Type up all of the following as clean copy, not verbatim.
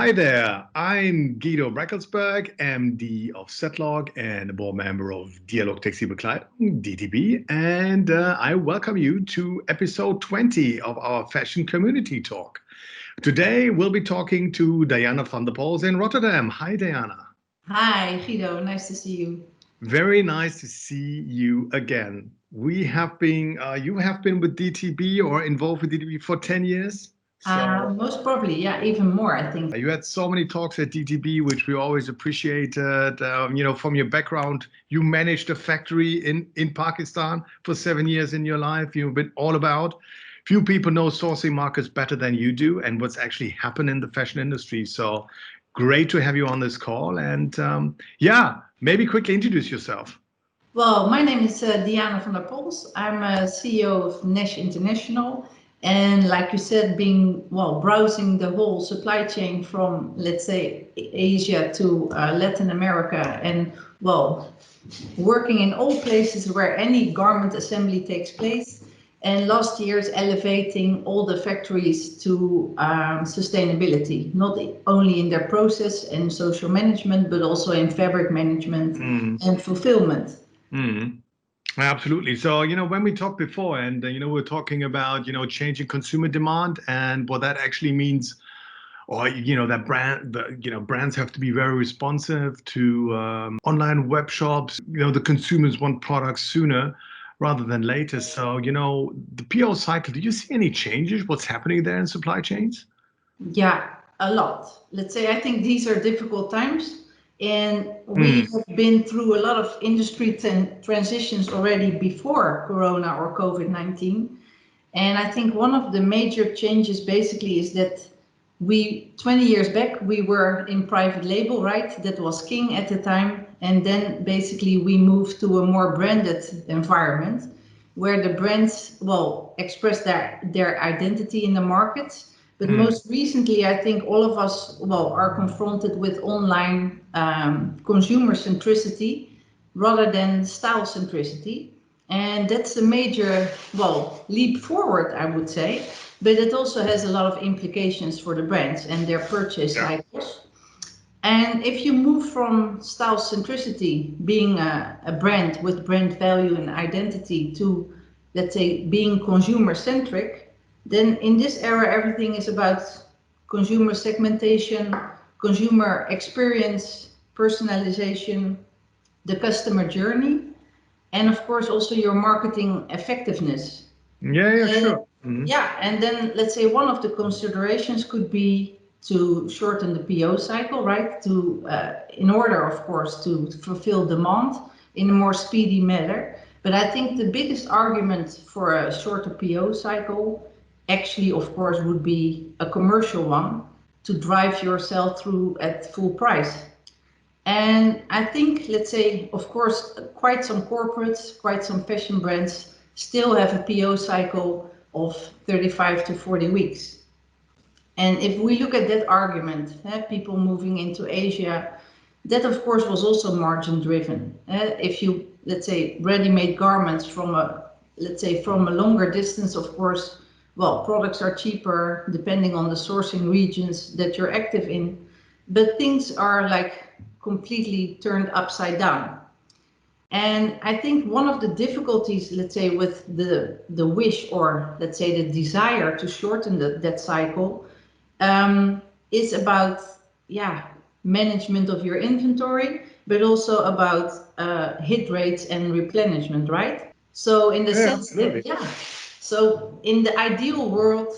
Hi there, I'm Guido Breckelsberg, MD of Setlog and a board member of Dialog Textil-Bekleidung, DTB, and I welcome you to episode 20 of our Fashion Community Talk. Today we'll be talking to Diana van der Pols in Rotterdam. Hi Diana. Hi Guido, nice to see you. Very nice to see you again. We have been, you have been with DTB or involved with DTB for 10 years? Most probably, yeah, even more, I think. You had so many talks at DTB, which we always appreciated. From your background, you managed a factory in Pakistan for 7 years in your life. You've been all about. Few people know sourcing markets better than you do and what's actually happened in the fashion industry. So great to have you on this call. And maybe quickly introduce yourself. Well, my name is Diana van der Pols. I'm a CEO of Nash International. And like you said, browsing the whole supply chain from, let's say, Asia to Latin America and, working in all places where any garment assembly takes place. And last year's elevating all the factories to sustainability, not only in their process and social management, but also in fabric management and fulfillment. Absolutely. So, when we talked before and, we're talking about, changing consumer demand and what that actually means, or, that brands have to be very responsive to online web shops. The consumers want products sooner rather than later. So, the PO cycle, do you see any changes? What's happening there in supply chains? Yeah, a lot. Let's say, I think these are difficult times. And we have been through a lot of industry transitions already before Corona or COVID-19. And I think one of the major changes basically is that 20 years back, we were in private label, right? That was king at the time. And then basically we moved to a more branded environment where the brands, express their identity in the markets. But most recently, I think all of us, are confronted with online consumer centricity rather than style centricity. And that's a major, leap forward, I would say. But it also has a lot of implications for the brands and their purchase cycles. And if you move from style centricity, being a brand with brand value and identity, to, let's say, being consumer centric, then in this era, everything is about consumer segmentation, consumer experience, personalization, the customer journey, and of course also your marketing effectiveness. Sure. Yeah, and then let's say one of the considerations could be to shorten the PO cycle, right? In order, of course, to fulfill demand in a more speedy manner. But I think the biggest argument for a shorter PO cycle actually, of course, would be a commercial one to drive your sell-through at full price. And I think, let's say, of course, quite some corporates, quite some fashion brands still have a PO cycle of 35 to 40 weeks. And if we look at that argument, people moving into Asia, that of course was also margin driven. If you, let's say, ready-made garments from a longer distance, of course, products are cheaper depending on the sourcing regions that you're active in, but things are like completely turned upside down. And I think one of the difficulties, let's say, with the wish or let's say the desire to shorten that cycle is about, management of your inventory, but also about hit rates and replenishment, right? So in the sense that, so in the ideal world,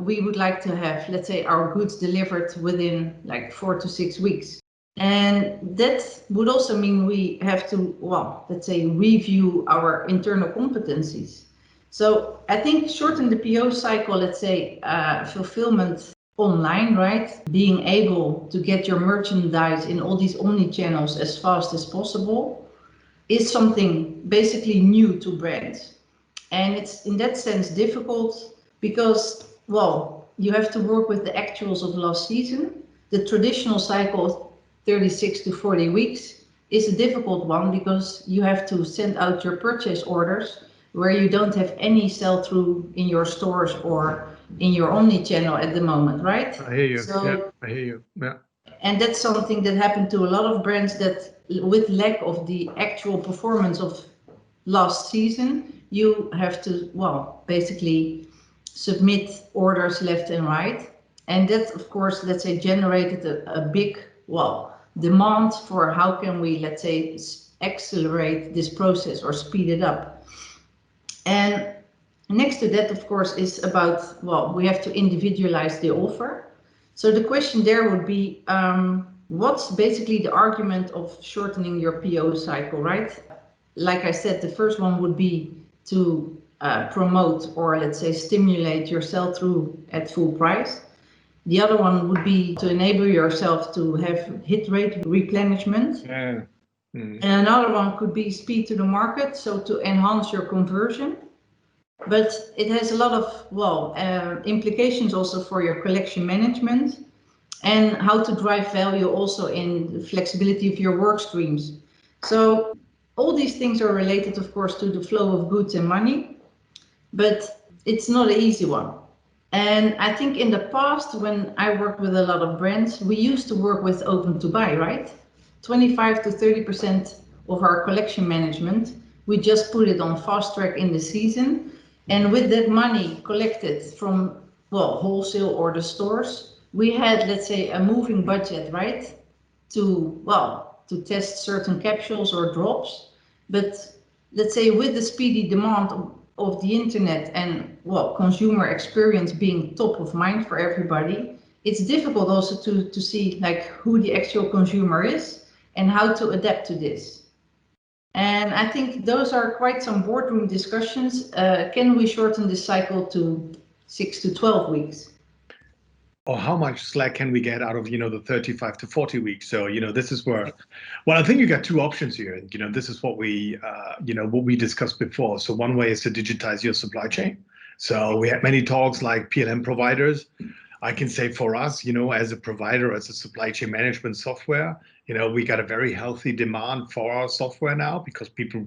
we would like to have, let's say, our goods delivered within like 4 to 6 weeks. And that would also mean we have to, let's say, review our internal competencies. So I think shorten the PO cycle, let's say, fulfillment online, right? Being able to get your merchandise in all these omni-channels as fast as possible is something basically new to brands. And it's in that sense difficult because, you have to work with the actuals of last season. The traditional cycle of 36 to 40 weeks is a difficult one because you have to send out your purchase orders where you don't have any sell-through in your stores or in your omni-channel at the moment, right? I hear you. So, Yeah, I hear you. Yeah. and that's something that happened to a lot of brands, that with lack of the actual performance of last season, you have to, well, basically submit orders left and right. And that, of course, let's say, generated a big, well, demand for how can we, let's say, accelerate this process or speed it up. And next to that, of course, is about, well, we have to individualize the offer. So the question there would be, what's basically the argument of shortening your PO cycle, right? Like I said, the first one would be to promote, or let's say stimulate your sell-through at full price. The other one would be to enable yourself to have hit rate replenishment. Yeah. And another one could be speed to the market, so to enhance your conversion. But it has a lot of, well, implications also for your collection management and how to drive value also in the flexibility of your work streams. So all these things are related, of course, to the flow of goods and money, but it's not an easy one. And I think in the past, when I worked with a lot of brands, we used to work with open to buy, right? 25 to 30% of our collection management, we just put it on fast track in the season. And with that money collected from, well, wholesale or the stores, we had, let's say, a moving budget, right? To, well, to test certain capsules or drops. But let's say with the speedy demand of the internet and, well, consumer experience being top of mind for everybody, it's difficult also to see like who the actual consumer is and how to adapt to this. And I think those are quite some boardroom discussions. Can we shorten this cycle to 6 to 12 weeks? Or how much slack can we get out of, the 35 to 40 weeks? So, this is where, well, I think you got two options here. This is what what we discussed before. So one way is to digitize your supply chain. So we had many talks like PLM providers. I can say for us, as a provider, as a supply chain management software, we got a very healthy demand for our software now because people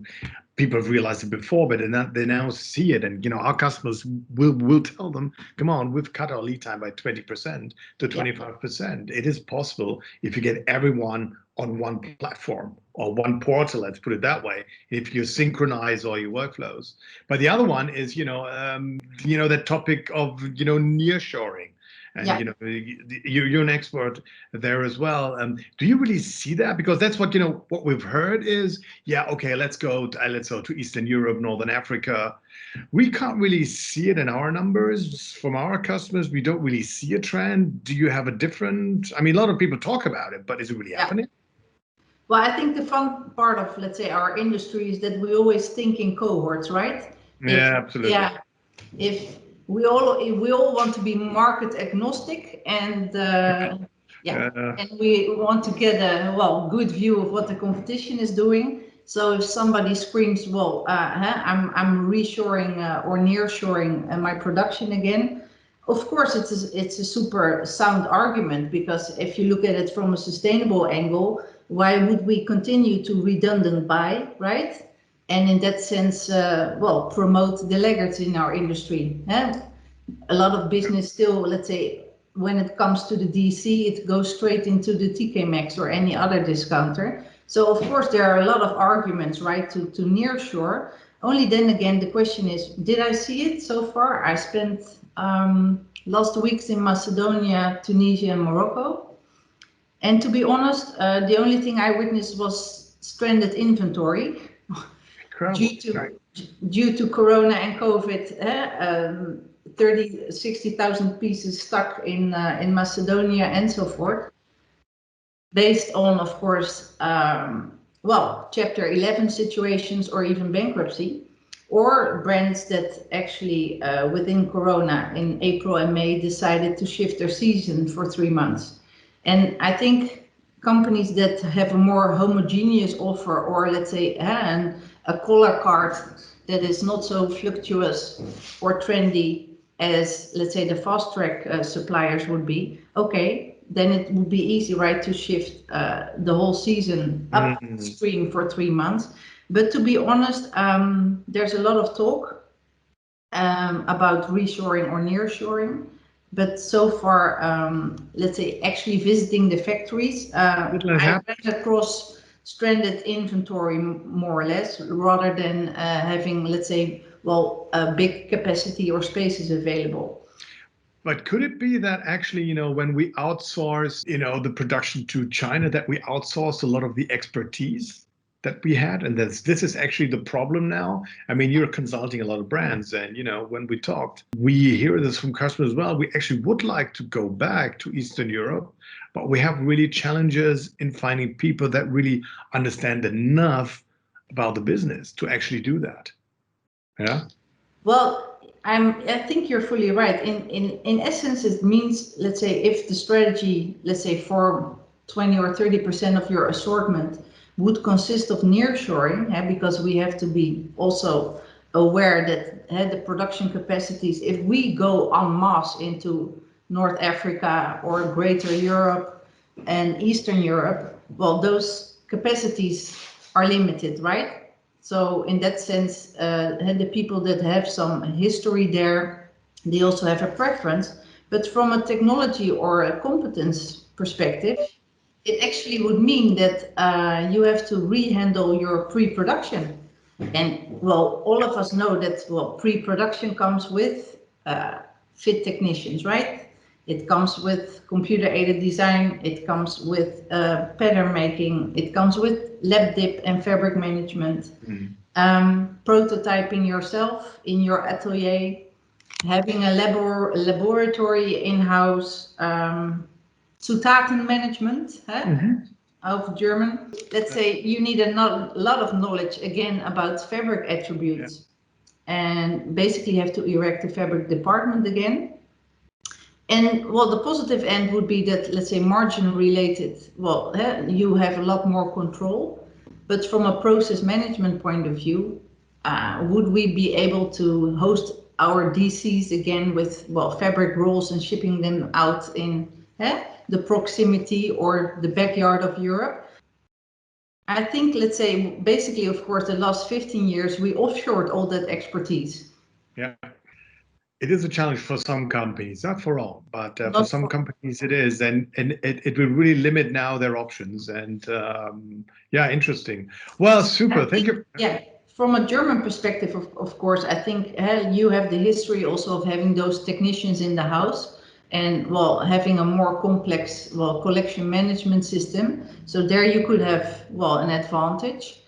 have realized it before, but they now see it, and our customers will tell them, come on, we've cut our lead time by 20% to 25%. It is possible if you get everyone on one platform or one portal, let's put it that way, if you synchronize all your workflows. But the other one is that topic of nearshoring. And you're an expert there as well. Do you really see that? Because that's what what we've heard is, okay, let's go to Eastern Europe, Northern Africa. We can't really see it in our numbers from our customers. We don't really see a trend. Do you have a different? I mean, a lot of people talk about it, but is it really happening? Well, I think the fun part of, let's say, our industry is that we always think in cohorts, right? Absolutely. Yeah, if we all want to be market agnostic, and and we want to get a good view of what the competition is doing. So if somebody screams, well, I'm reshoring or nearshoring my production again, of course it's a super sound argument, because if you look at it from a sustainable angle, why would we continue to redundant buy, right? And in that sense, promote the laggards in our industry. A lot of business still, let's say, when it comes to the DC, it goes straight into the TK Maxx or any other discounter. So of course there are a lot of arguments, right, to nearshore. Only then again, the question is, did I see it so far? I spent last weeks in Macedonia, Tunisia, and Morocco. And to be honest, the only thing I witnessed was stranded inventory. Due to Corona and COVID, 60,000 pieces stuck in Macedonia and so forth, based on, of course, Chapter 11 situations or even bankruptcy, or brands that actually within Corona in April and May decided to shift their season for 3 months. And I think companies that have a more homogeneous offer, or let's say a color card that is not so fluctuous or trendy as, let's say, the fast track suppliers would be, okay, then it would be easy, right, to shift the whole season upstream for 3 months. But to be honest, there's a lot of talk. about reshoring or nearshoring. But so far, let's say actually visiting the factories, I ran across stranded inventory more or less, rather than having, let's say, well, a big capacity or spaces available. But could it be that actually, when we outsource, the production to China, that we outsource a lot of the expertise that we had? And this is actually the problem now. I mean, you're consulting a lot of brands, and, when we talked, we hear this from customers as well. We actually would like to go back to Eastern Europe, but we have really challenges in finding people that really understand enough about the business to actually do that. Yeah. Well, I think you're fully right. In essence, it means, let's say, if the strategy, let's say, for 20 or 30% of your assortment would consist of nearshoring, because we have to be also aware that the production capacities, if we go en masse into North Africa or Greater Europe and Eastern Europe, well, those capacities are limited, right? So in that sense, the people that have some history there, they also have a preference. But from a technology or a competence perspective, it actually would mean that you have to rehandle your pre-production. And well, all of us know that, well, pre-production comes with fit technicians, right? It comes with computer-aided design, it comes with pattern making, it comes with lab dip and fabric management, prototyping yourself in your atelier, having a laboratory in-house, Zutaten management, of German. Let's say you need a lot of knowledge again about fabric attributes, and basically have to erect a fabric department again. And well, the positive end would be that, let's say, margin related, well, you have a lot more control, but from a process management point of view, would we be able to host our DCs again with, well, fabric rolls and shipping them out in the proximity or the backyard of Europe? I think, let's say, basically, of course, the last 15 years, we offshored all that expertise. Yeah. It is a challenge for some companies, not for all, but for some companies it is, and it will really limit now their options. And yeah, interesting. Well, super. Thank you. Yeah, from a German perspective, of course, I think you have the history also of having those technicians in the house, and well, having a more complex, well, collection management system. So there you could have, well, an advantage.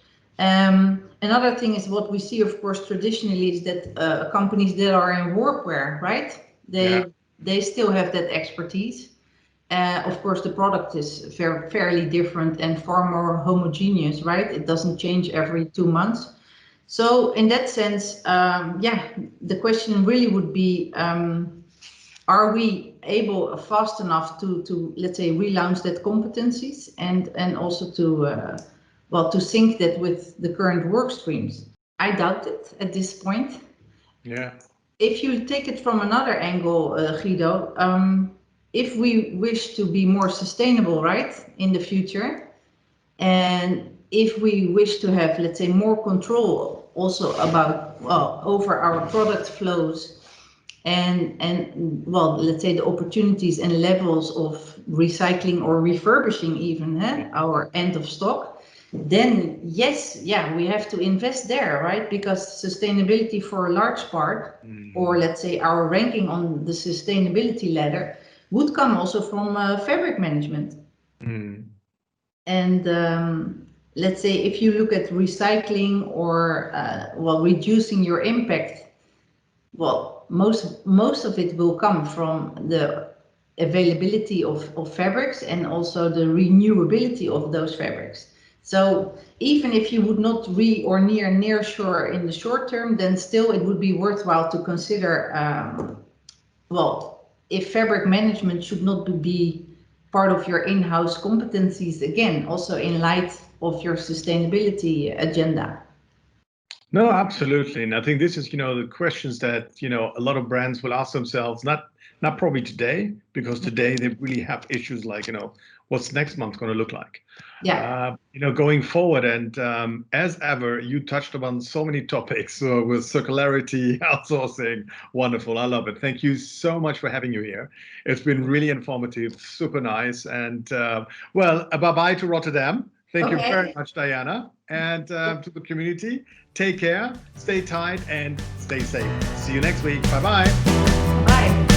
Another thing is what we see, of course, traditionally is that companies that are in workwear, right? They still have that expertise. Of course, the product is fairly different and far more homogeneous, right? It doesn't change every 2 months. So in that sense, yeah, the question really would be, are we able fast enough to let's say relaunch that competencies and also to well, to sync that with the current work streams? I doubt it at this point. Yeah. If you take it from another angle, Guido, if we wish to be more sustainable, right, in the future, and if we wish to have, let's say, more control also about, well, over our product flows and well, let's say the opportunities and levels of recycling or refurbishing even our end of stock, then yes, yeah, we have to invest there, right? Because sustainability for a large part, or let's say our ranking on the sustainability ladder, would come also from fabric management. And let's say if you look at recycling or well, reducing your impact, well, most of it will come from the availability of fabrics and also the renewability of those fabrics. So even if you would not nearshore in the short term, then still it would be worthwhile to consider, well, if fabric management should not be part of your in-house competencies again, also in light of your sustainability agenda. No, absolutely. And I think this is, the questions that, a lot of brands will ask themselves, not probably today, because today they really have issues like, what's next month going to look like? Yeah. Going forward. And as ever, you touched upon so many topics with circularity, outsourcing. Wonderful. I love it. Thank you so much for having you here. It's been really informative, super nice. And well, bye-bye to Rotterdam. Thank you very Okay. much, Diana. And to the community, take care, stay tight, and stay safe. See you next week. Bye-bye. Bye.